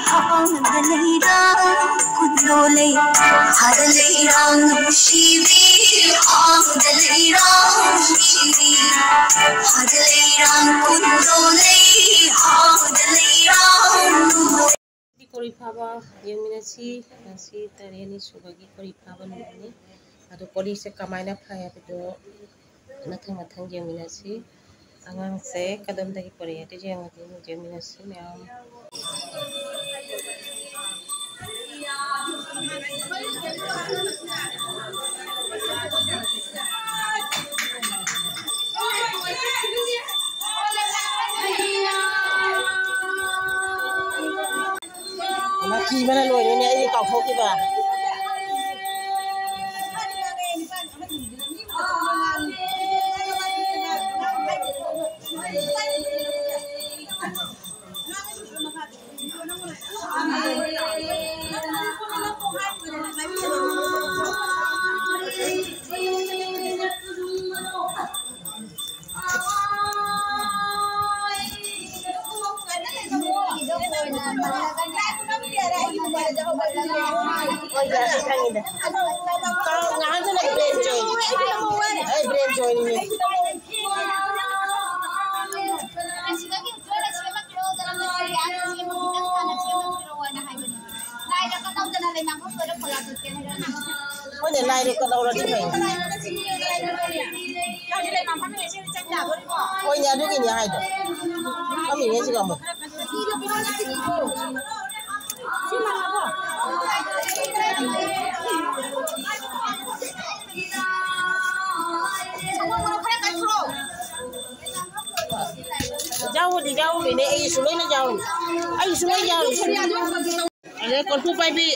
हादलेरा कुदोले हादलेरा शिवी हादलेरा शिवी हादलेरा कुदोले हादलेरा कोरी फाबा यमिनासी नासी तारेनी सुबगी कोरी फाबा नुनी आरो कोरी से कमायना फाया बिदो नथं नथं यमिनासी आंगां से कदम दगी कोरी आते जेंगति यमिनासी ma'am Maki mana lo ini ai kau phok ki ba lai được đâu rồi đi phải ôi nhà đứa cái nhà hay được có mình nghe chứ còn một jauh di jauh ini sulai na jauh ai sulai jauh ada kon pai bi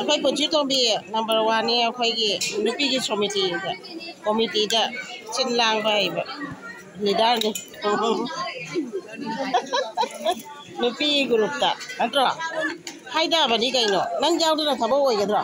apai pochi to bi number 1 ni apai gi nupi gi committee da chin lang bai ba leader ni nupi group ta atro haida ba ni kai no nang jauh na thabo oi ga dro